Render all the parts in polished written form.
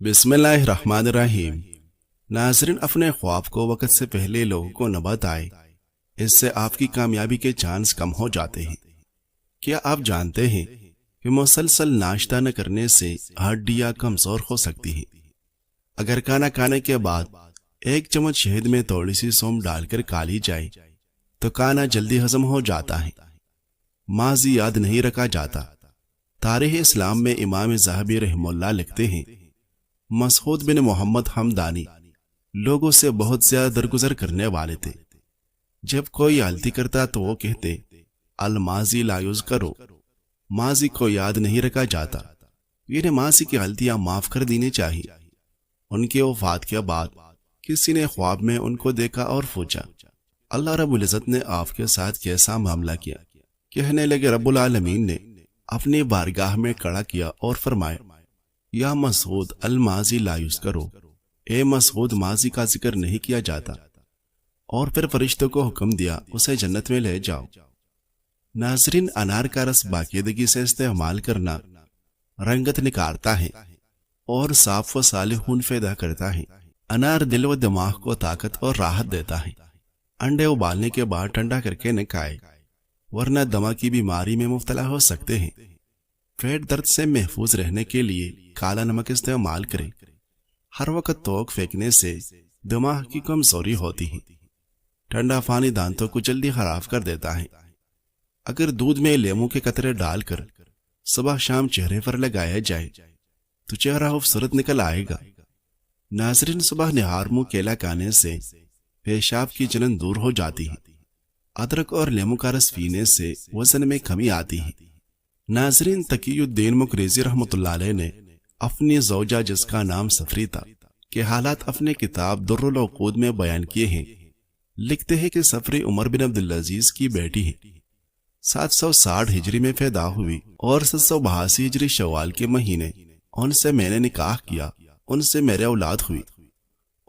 بسم اللہ الرحمن الرحیم۔ ناظرین، اپنے خواب کو وقت سے پہلے لوگوں کو نہ بتائیں، اس سے آپ کی کامیابی کے چانس کم ہو جاتے ہیں۔ کیا آپ جانتے ہیں کہ مسلسل ناشتہ نہ کرنے سے ہڈیاں کمزور ہو سکتی ہیں؟ اگر کھانا کھانے کے بعد 1 چمچ شہد میں تھوڑی سی سونف ڈال کر کھا لی جائے تو کھانا جلدی ہضم ہو جاتا ہے، ماضی یاد نہیں رکھا جاتا۔ تاریخ اسلام میں امام ذہبی رحمہ اللہ لکھتے ہیں، مسعود بن محمد حمدانی لوگوں سے بہت زیادہ درگزر کرنے والے تھے۔ جب کوئی غلطی کرتا تو وہ کہتے، الماضی لا یذکر، ماضی کو یاد نہیں رکھا جاتا، یعنی ماضی کی غلطیاں معاف کر دینی چاہیے۔ ان کے وفات کے بعد کسی نے خواب میں ان کو دیکھا اور پوچھا، اللہ رب العزت نے آپ کے ساتھ کیسا معاملہ کیا؟ کہنے لگے، رب العالمین نے اپنی بارگاہ میں کھڑا کیا اور فرمایا، یا مسعود الماضی لا یذکر، اے مسعود ماضی کا ذکر نہیں کیا جاتا۔ اور پھر فرشتوں کو حکم دیا، اسے جنت میں لے جاؤ۔ ناظرین، انار کا رس باقاعدگی سے استعمال کرنا رنگت نکھارتا ہے اور صاف و صالح خون پیدا کرتا ہے۔ انار دل و دماغ کو طاقت اور راحت دیتا ہے۔ انڈے ابالنے کے بعد ٹھنڈا کر کے نہ کھائے، ورنہ دمہ کی بیماری میں مبتلا ہو سکتے ہیں۔ پیٹ درد سے محفوظ رہنے کے لیے کالا نمک استعمال کریں۔ ہر وقت توک پھینکنے سے دماغ کی کمزوری ہوتی ہے۔ ٹھنڈا پانی دانتوں کو جلدی خراب کر دیتا ہے۔ اگر دودھ میں لیموں کے قطرے ڈال کر صبح شام چہرے پر لگایا جائے تو چہرہ خوبصورت نکل آئے گا۔ ناظرین، صبح نہار منہ کیلا کھانے سے پیشاب کی جلن دور ہو جاتی ہے۔ ادرک اور لیموں کا رس پینے سے وزن میں کمی آتی ہے۔ ناظرین، تقی الدین مقریظی رحمۃ اللہ علیہ نے اپنی زوجہ جس کا نام صفری تھا کے حالات اپنے کتاب در العقود میں بیان کیے ہیں۔ لکھتے ہیں کہ صفری عمر بن عبدالعزیز کی بیٹی ہے، 760 ہجری میں پیدا ہوئی اور 782 ہجری شوال کے مہینے ان سے میں نے نکاح کیا، ان سے میرے اولاد ہوئی،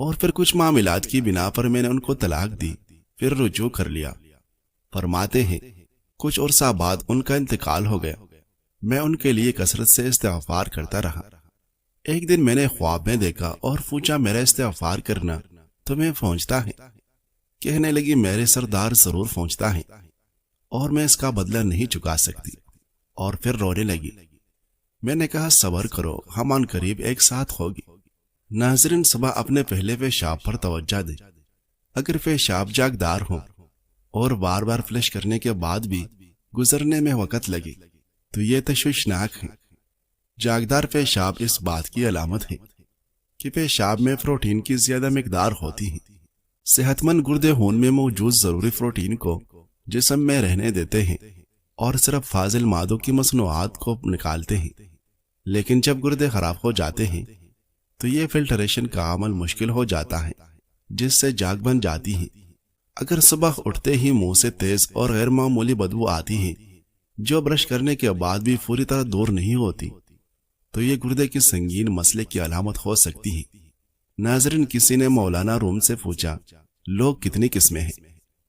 اور پھر کچھ معاملات کی بنا پر میں نے ان کو طلاق دی، پھر رجوع کر لیا۔ فرماتے ہیں، کچھ عرصہ بعد ان کا انتقال ہو گیا۔ میں ان کے لیے کثرت سے استغفار کرتا رہا۔ ایک دن میں نے خواب میں دیکھا اور پوچھا، میرا استغفار کرنا تمہیں پہنچتا ہے؟ کہنے لگی، میرے سردار ضرور پہنچتا ہے اور میں اس کا بدلہ نہیں چکا سکتی، اور پھر رونے لگی۔ میں نے کہا، صبر کرو، ہم ان قریب ایک ساتھ ہوگی۔ ناظرین، صبح اپنے پہلے پیشاب پر توجہ دیں۔ اگر پیشاب جاگدار ہو اور بار بار فلش کرنے کے بعد بھی گزرنے میں وقت لگے تو یہ تشویشناک ہے۔ جاگدار پیشاب اس بات کی علامت ہے کہ پیشاب میں پروٹین کی زیادہ مقدار ہوتی ہے۔ صحت مند گردے خون میں موجود ضروری پروٹین کو جسم میں رہنے دیتے ہیں اور صرف فاضل مادوں کی مصنوعات کو نکالتے ہیں، لیکن جب گردے خراب ہو جاتے ہیں تو یہ فلٹریشن کا عمل مشکل ہو جاتا ہے، جس سے جاگ بن جاتی ہے۔ اگر صبح اٹھتے ہی منہ سے تیز اور غیر معمولی بدبو آتی ہے جو برش کرنے کے بعد بھی پوری طرح دور نہیں ہوتی تو یہ گردے کی سنگین مسئلے کی علامت ہو سکتی ہے۔ ناظرین، کسی نے مولانا روم سے پوچھا، لوگ کتنی قسمیں ہیں؟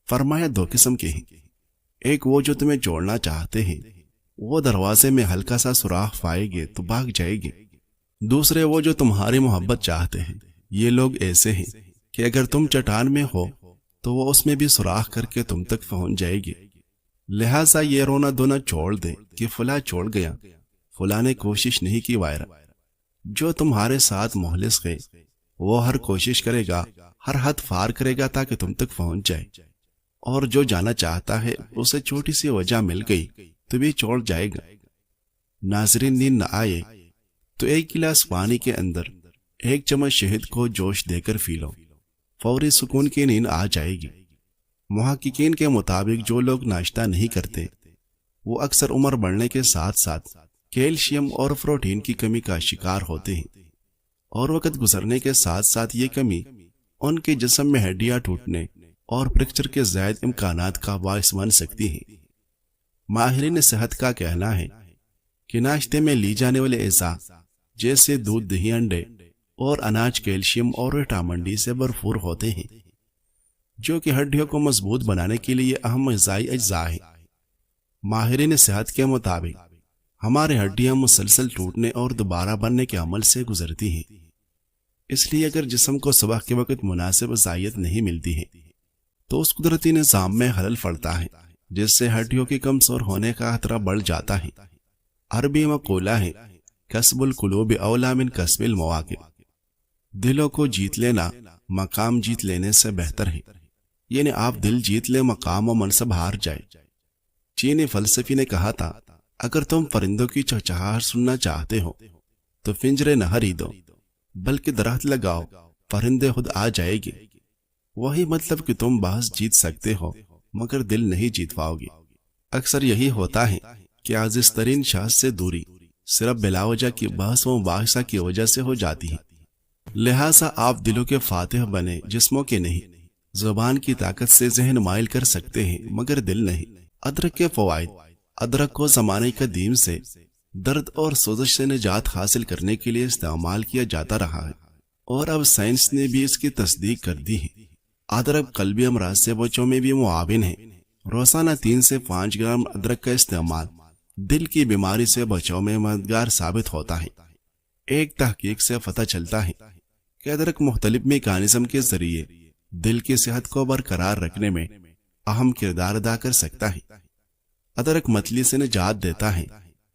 فرمایا، 2 قسم کے ہیں۔ ایک وہ جو تمہیں جوڑنا چاہتے ہیں، وہ دروازے میں ہلکا سا سوراخ پائیں گے تو بھاگ جائے گے۔ دوسرے وہ جو تمہاری محبت چاہتے ہیں۔ یہ لوگ ایسے ہیں کہ اگر تم چٹان میں ہو تو وہ اس میں بھی سوراخ کر کے تم تک پہنچ جائے گی۔ لہٰذا یہ رونا دھونا چھوڑ دے کہ فلاں چھوڑ گیا، فلاں نے کوشش نہیں کی وائرہ۔ جو تمہارے ساتھ مخلص ہے وہ ہر کوشش کرے گا، ہر حد پار کرے گا تاکہ تم تک پہنچ جائے، اور جو جانا چاہتا ہے اسے چھوٹی سی وجہ مل گئی تو بھی چھوڑ جائے گا۔ ناظرین، نیند نہ آئے تو 1 گلاس پانی کے اندر 1 چمچ شہد کو جوش دے کر پی لو، فوری سکون کی نیند آ جائے گی۔ محققین کے مطابق جو لوگ ناشتہ نہیں کرتے وہ اکثر عمر بڑھنے کے ساتھ ساتھ کیلشیم اور پروٹین کی کمی کا شکار ہوتے ہیں، اور وقت گزرنے کے ساتھ ساتھ یہ کمی ان کے جسم میں ہڈیاں ٹوٹنے اور فریکچر کے زائد امکانات کا باعث بن سکتی ہیں۔ ماہرین صحت کا کہنا ہے کہ ناشتے میں لی جانے والے اجزاء جیسے دودھ، دہی، انڈے اور اناج کیلشیم اور وٹامن ڈی سے بھرپور ہوتے ہیں، جو کہ ہڈیوں کو مضبوط بنانے کے لیے اہم غذائی اجزاء ہیں۔ ماہرین صحت کے مطابق ہماری ہڈیاں مسلسل ٹوٹنے اور دوبارہ بننے کے عمل سے گزرتی ہیں۔ اس لیے اگر جسم کو صبح کے وقت مناسب غذائیت نہیں ملتی ہے تو اس قدرتی نظام میں خلل پڑتا ہے، جس سے ہڈیوں کے کمزور ہونے کا خطرہ بڑھ جاتا ہے۔ عربی مقولہ ہے کسب القلوب اولا من کسب المواقع، دلوں کو جیت لینا مقام جیت لینے سے بہتر ہے، یعنی آپ دل جیت لیں مقام و منصب ہار جائے۔ چینی فلسفی نے کہا تھا اگر تم پرندوں کی چہچہاہٹ سننا چاہتے ہو تو پنجرے نہ خریدو بلکہ درخت لگاؤ، پرندے خود آ جائے گے۔ وہی مطلب کہ تم بحث جیت سکتے ہو مگر دل نہیں جیت پاؤ گے۔ اکثر یہی ہوتا ہے کہ عزیز ترین شخص سے دوری صرف بلا وجہ کی بحث و مباحثہ کی وجہ سے ہو جاتی ہے۔ لہٰذا آپ دلوں کے فاتح بنے، جسموں کے نہیں۔ زبان کی طاقت سے ذہن مائل کر سکتے ہیں مگر دل نہیں۔ ادرک کے فوائد۔ ادرک کو زمانے قدیم سے درد اور سوزش سے نجات حاصل کرنے کے لیے استعمال کیا جاتا رہا ہے، اور اب سائنس نے بھی اس کی تصدیق کر دی ہے۔ ادرک قلبی امراض سے بچوں میں بھی معاون ہے۔ روزانہ 3 سے 5 گرام ادرک کا استعمال دل کی بیماری سے بچوں میں مددگار ثابت ہوتا ہے۔ ایک تحقیق سے پتہ چلتا ہے کہ ادرک مختلف میکانزم کے ذریعے دل کی صحت کو برقرار رکھنے میں اہم کردار ادا کر سکتا ہے۔ ادرک متلی سے نجات دیتا ہے۔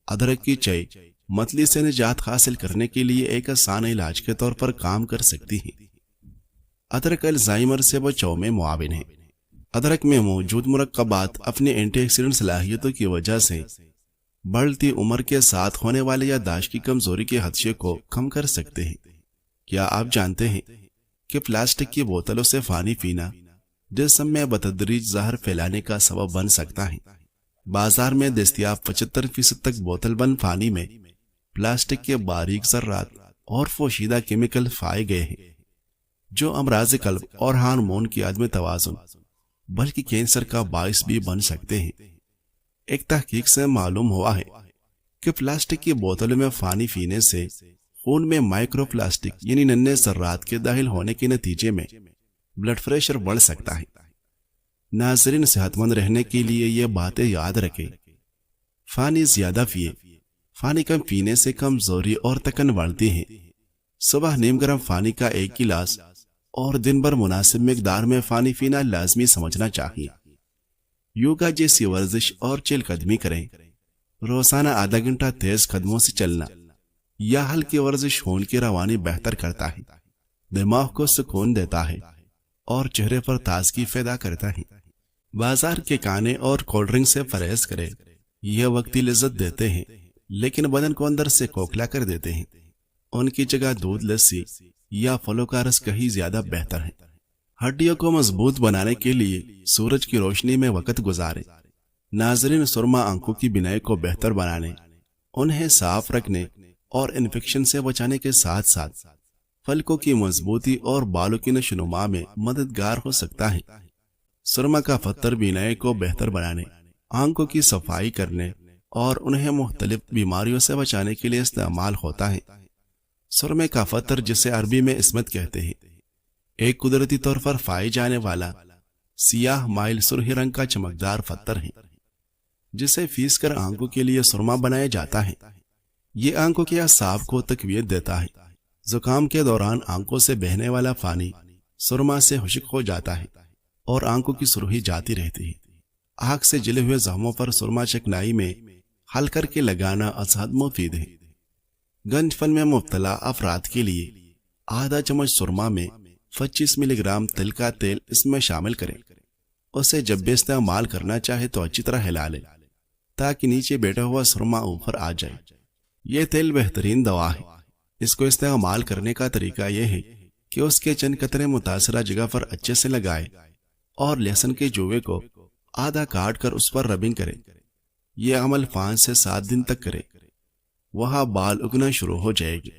ادرک کی چائے متلی سے نجات حاصل کرنے کے لیے ایک آسان علاج کے طور پر کام کر سکتی ہے۔ ادرک الزائمر سے بچاؤ میں معاون ہے۔ ادرک میں موجود مرکبات اپنی اینٹی آکسیڈنٹ صلاحیتوں کی وجہ سے بڑھتی عمر کے ساتھ ہونے والے یادداشت کی کمزوری کے خدشے کو کم کر سکتے ہیں۔ کیا آپ جانتے ہیں کہ پلاسٹک کی بوتلوں سے پانی پینا جسم میں بتدریج زہر پھیلانے کا سبب بن سکتا ہے؟ بازار میں دستیاب 75% تک بوتل بند پانی میں پلاسٹک کے باریک ذرات اور پوشیدہ کیمیکل پائے گئے ہیں جو امراض قلب اور ہارمون کی عدم توازن بلکہ کینسر کا باعث بھی بن سکتے ہیں۔ ایک تحقیق سے معلوم ہوا ہے کہ پلاسٹک کی بوتلوں میں پانی پینے سے خون میں مائکرو پلاسٹک یعنی ننھے ذرات کے داخل ہونے کے نتیجے میں بلڈ پریشر بڑھ سکتا ہے۔ ناظرین، صحت مند رہنے کے لیے یہ باتیں یاد رکھیں۔ پانی زیادہ پیے۔ پانی کم پینے سے کمزوری اور تکن بڑھتی ہے۔ صبح نیم گرم پانی کا 1 گلاس اور دن بھر مناسب مقدار میں پانی پینا لازمی سمجھنا چاہیے۔ یوگا جیسی ورزش اور چہل قدمی کریں۔ روزانہ آدھا گھنٹہ تیز قدموں سے چلنا یا ہلکی ورزش خون کی روانی بہتر کرتا ہے، دماغ کو سکون دیتا ہے اور چہرے پر تازگی پیدا کرتا ہے۔ بازار کے کھانے اور کولڈ ڈرنک سے پرہیز کریں۔ یہ وقتی لذت دیتے ہیں لیکن بدن کو اندر سے کھوکھلا کر دیتے ہیں۔ ان کی جگہ دودھ، لسی یا پھلوں کا رس کہیں زیادہ بہتر ہے۔ ہڈیوں کو مضبوط بنانے کے لیے سورج کی روشنی میں وقت گزاریں۔ ناظرین، سرما آنکھوں کی بینائی کو بہتر بنانے، انہیں صاف رکھنے اور انفیکشن سے بچانے کے ساتھ ساتھ پلکوں کی مضبوطی اور بالوں کی نشوونما میں مددگار ہو سکتا ہے۔ سرما کا پتر بینائی کو بہتر بنانے، آنکھوں کی صفائی کرنے اور انہیں مختلف بیماریوں سے بچانے کے لیے استعمال ہوتا ہے۔ سرمے کا پتر، جسے عربی میں عصمت کہتے ہیں، ایک قدرتی طور پر پائے جانے والا سیاہ مائل سرخی رنگ کا چمکدار پتھر ہے جسے پیس کر آنکھوں کے لیے سرما بنایا جاتا ہے۔ یہ آنکھوں کے اعصاب کو تقویت دیتا ہے۔ زکام کے دوران آنکھوں سے بہنے والا پانی سرما سے خشک ہو جاتا ہے اور آنکھوں کی سرخی جاتی رہتی ہے۔ آنکھ سے جلے ہوئے زخموں پر سرما چکنائی میں حل کر کے لگانا ازحد مفید ہے۔ گنج پن میں مبتلا افراد کے لیے آدھا چمچ سرما میں 25 ملی گرام تل کا تیل اس میں شامل کریں۔ اسے جب بھی استعمال کرنا چاہے تو اچھی طرح ہلا لیں تاکہ نیچے بیٹھا ہوا سرما اوپر آ جائے۔ یہ تیل بہترین دوا ہے۔ اس کو استعمال کرنے کا طریقہ یہ ہے کہ اس کے چند قطرے متاثرہ جگہ پر اچھے سے لگائے اور لہسن کے جوے کو آدھا کاٹ کر اس پر ربنگ کرے۔ یہ عمل 5 سے 7 دن تک کرے، وہاں بال اگنا شروع ہو جائے گی۔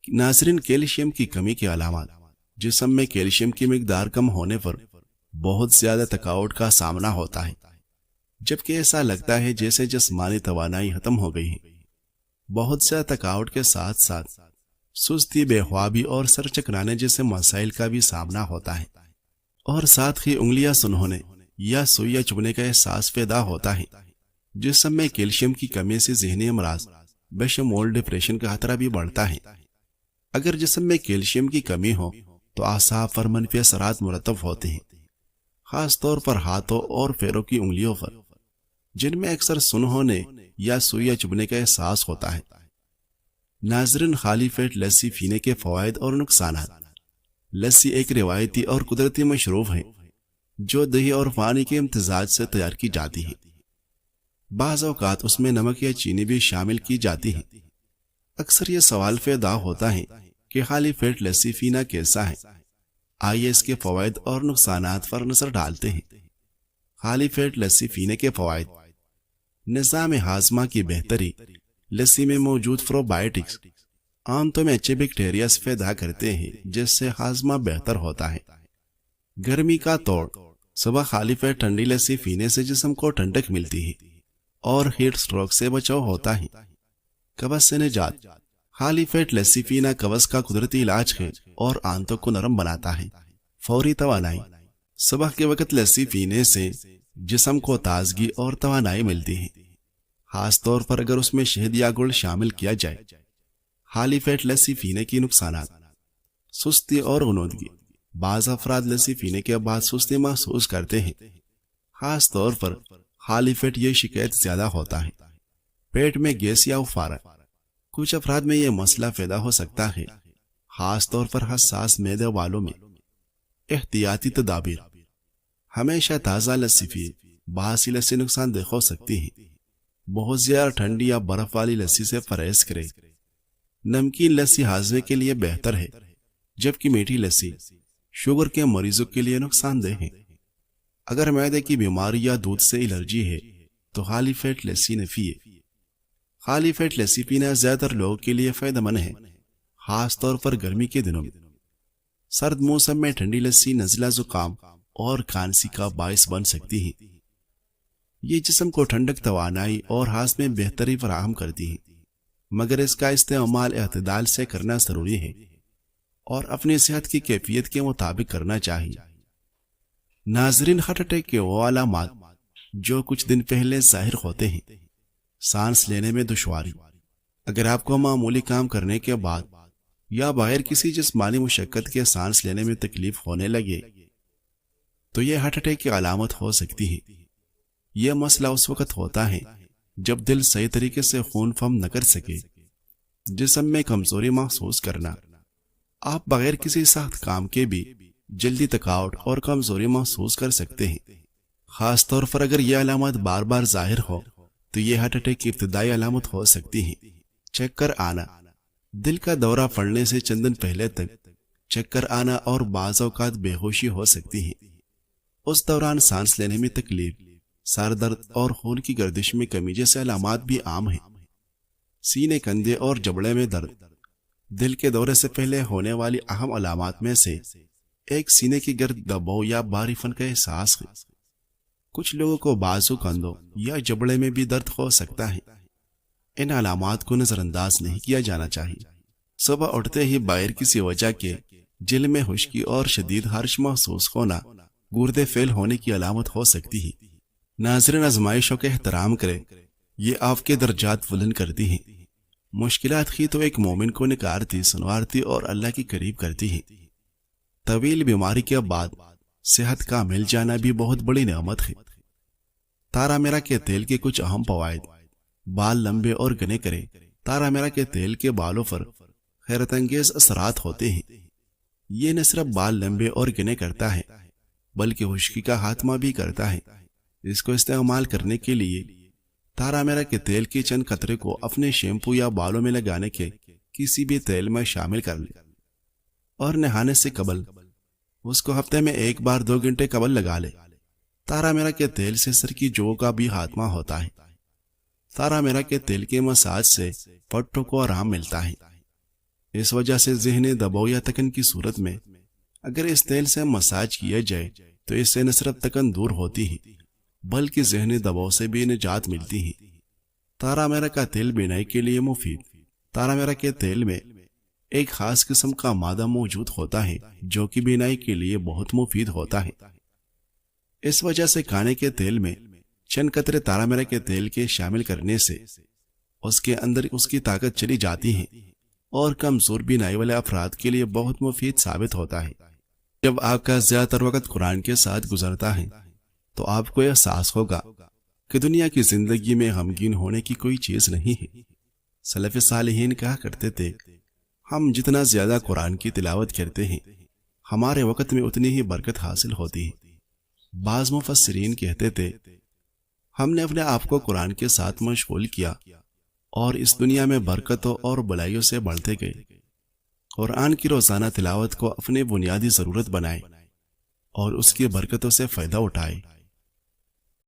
ناظرین، کیلشیم کی کمی کے علامات۔ جسم میں کیلشیم کی مقدار کم ہونے پر بہت زیادہ تھکاوٹ کا سامنا ہوتا ہے، جبکہ ایسا لگتا ہے جیسے جسمانی توانائی ختم ہو گئی ہے۔ بہت زیادہ تھکاوٹ کے ساتھ ساتھ سستی، بے خوابی اور سر چکرانے جیسے مسائل کا بھی سامنا ہوتا ہے، اور ساتھ ہی انگلیاں سنہونے یا سوئیاں چبھنے کا احساس پیدا ہوتا ہے۔ جسم میں کیلشیم کی کمی سے ذہنی امراض بشمول ڈپریشن کا خطرہ بھی بڑھتا ہے۔ اگر جسم میں کیلشیم کی کمی ہو تو اعصاب پر منفی اثرات مرتب ہوتے ہیں، خاص طور پر ہاتھوں اور پیروں کی انگلیوں پر، جن میں اکثر سن ہونے یا سوئیاں چبھنے کا احساس ہوتا ہے۔ ناظرین، خالی پیٹ لسی پینے کے فوائد اور نقصانات۔ لسی ایک روایتی اور قدرتی مشروب ہے جو دہی اور پانی کے امتزاج سے تیار کی جاتی ہے۔ بعض اوقات اس میں نمک یا چینی بھی شامل کی جاتی ہے۔ اکثر یہ سوال پیدا ہوتا ہے کہ خالی پیٹ لسی پینا کیسا ہے؟ آئیے اس کے فوائد اور نقصانات پر نظر ڈالتے ہیں۔ خالی پیٹ لسی پینے کے فوائد۔ نظام ہاضمہ کی بہتری۔ لسی میں موجود پروبائیوٹکس آنتوں میں اچھے بیکٹیریاز پیدا کرتے ہیں جس سے ہاضمہ بہتر ہوتا ہے۔ گرمی کا توڑ۔ صبح خالی پیٹ ٹھنڈی لسی پینے سے جسم کو ٹھنڈک ملتی ہے اور ہیٹ سٹروک سے بچاؤ ہوتا ہے۔ قبض سے نجات۔ خالی پیٹ لسی پینا قبض کا قدرتی علاج ہے اور آنتوں کو نرم بناتا ہے۔ فوری توانائی۔ صبح کے وقت لسی پینے سے جسم کو تازگی اور توانائی ملتی ہے، خاص طور پر اگر اس میں شہد یا گڑ شامل کیا جائے۔ خالی پیٹ لسی پینے کی نقصانات۔ سستی اور غنودگی۔ بعض افراد لسی پینے کے بعد سستی محسوس کرتے ہیں، خاص طور پر خالی پیٹ یہ شکایت زیادہ ہوتا ہے۔ پیٹ میں گیس یا افارہ۔ کچھ افراد میں یہ مسئلہ پیدا ہو سکتا ہے، خاص طور پر حساس معدے والوں میں۔ احتیاطی تدابیر۔ ہمیشہ تازہ لسی پیے۔ بعض سی لسی نقصان دہ ہو سکتی ہے۔ بہت زیادہ ٹھنڈی یا برف والی لسی سے پرہیز کرے۔ نمکین لسی ہاضمے کے لیے بہتر ہے، جبکہ میٹھی لسی شوگر کے مریضوں کے لیے نقصان دہ ہے۔ اگر معدے کی بیماری یا دودھ سے الرجی ہے تو خالی پیٹ لسی نہ پیے۔ خالی پیٹ لسی پینا زیادہ تر لوگوں کے لیے فائدہ مند ہے، خاص طور پر گرمی کے دنوں میں۔ سرد موسم میں ٹھنڈی لسی نزلہ، زکام اور کھانسی کا باعث بن سکتی ہے۔ یہ جسم کو ٹھنڈک، توانائی اور ہاضمے میں بہتری فراہم کرتی ہے، مگر اس کا استعمال اعتدال سے کرنا ضروری ہے اور اپنی صحت کی کیفیت کے مطابق کرنا چاہیے۔ ناظرین، ہارٹ اٹیک کے وہ علامات جو کچھ دن پہلے ظاہر ہوتے ہیں۔ سانس لینے میں دشواری۔ اگر آپ کو معمولی کام کرنے کے بعد یا بغیر کسی جسمانی مشقت کے سانس لینے میں تکلیف ہونے لگے تو یہ ہارٹ اٹیک کی علامت ہو سکتی ہے۔ یہ مسئلہ اس وقت ہوتا ہے جب دل صحیح طریقے سے خون پمپ نہ کر سکے۔ جسم میں کمزوری محسوس کرنا۔ آپ بغیر کسی سخت کام کے بھی جلدی تھکاوٹ اور کمزوری محسوس کر سکتے ہیں، خاص طور پر اگر یہ علامات بار بار ظاہر ہو تو یہ ہارٹ اٹیک کی ابتدائی علامت ہو سکتی ہے۔ چکر آنا۔ دل کا دورہ پڑنے سے چند دن پہلے تک چکر آنا اور بعض اوقات بے ہوشی ہو سکتی ہے۔ اس دوران سانس لینے میں تکلیف، سر درد اور خون کی گردش میں کمی جیسے علامات بھی عام ہیں۔ سینے، کندھے اور جبڑے میں درد۔ دل کے دورے سے پہلے ہونے والی اہم علامات میں سے ایک سینے کی گرد دباؤ یا بھاری پن کا احساس ہے۔ کچھ لوگوں کو بازو، کندھوں یا جبڑے میں بھی درد ہو سکتا ہے۔ ان علامات کو نظر انداز نہیں کیا جانا چاہیے۔ صبح اٹھتے ہی بغیر کسی وجہ کے جلد میں خشکی اور شدید خارش محسوس ہونا گردے فیل ہونے کی علامت ہو سکتی ہے۔ ناظرین، آزمائشوں کا احترام کریں، یہ آپ کے درجات بلند کرتی ہیں۔ مشکلات ہی تو ایک مومن کو نکارتی، سنوارتی اور اللہ کے قریب کرتی ہیں۔ طویل بیماری کے بعد صحت کا مل جانا بھی بہت بڑی نعمت ہے۔ تارا میرا کے تیل کے کچھ اہم فوائد۔ بال لمبے اور گھنے کرے۔ تارا میرا کے تیل کے بالوں پر حیرت انگیز اثرات ہوتے ہیں۔ یہ نہ صرف بال لمبے اور گھنے کرتا ہے بلکہ خشکی کا خاتمہ بھی کرتا ہے۔ اس کو استعمال کرنے کے لیے تارا میرا کے تیل کے چند قطرے کو اپنے شیمپو یا بالوں میں لگانے کے کسی بھی تیل میں شامل کر لیں اور نہانے سے قبل اس کو ہفتے میں 1 بار 2 گھنٹے قبل لگا لے۔ تارا میرا کے تیل سے سر کی جو کا بھی خاتمہ ہوتا ہے۔ تارا میرا کے تیل کے مساج سے پٹھوں کو آرام ملتا ہے۔ اس وجہ سے ذہنی دباؤ یا تکن کی صورت میں اگر اس تیل سے مساج کیا جائے تو اس سے نہ صرف تکن دور ہوتی ہے بلکہ ذہنی دباؤ سے بھی نجات ملتی ہے۔ تارا میرا کا تیل بینائی کے لیے مفید۔ تارا میرا کے تیل میں ایک خاص قسم کا مادہ موجود ہوتا ہے جو کہ بینائی کے لیے بہت مفید ہوتا ہے۔ اس وجہ سے کھانے کے تیل میں چند قطرے تارا میرا کے تیل کے شامل کرنے سے اس کے اندر اس کی طاقت چلی جاتی ہے اور کمزور بینائی والے افراد کے لیے بہت مفید ثابت ہوتا ہے۔ جب آپ کا زیادہ تر وقت قرآن کے ساتھ گزرتا ہے تو آپ کو احساس ہوگا کہ دنیا کی زندگی میں غمگین ہونے کی کوئی چیز نہیں ہے۔ سلف صالحین کہا کرتے تھے، ہم جتنا زیادہ قرآن کی تلاوت کرتے ہیں ہمارے وقت میں اتنی ہی برکت حاصل ہوتی ہے۔ بعض مفسرین کہتے تھے، ہم نے اپنے آپ کو قرآن کے ساتھ مشغول کیا اور اس دنیا میں برکتوں اور بلائیوں سے بڑھتے گئے۔ قرآن کی روزانہ تلاوت کو اپنی بنیادی ضرورت بنائے اور اس کی برکتوں سے فائدہ اٹھائے۔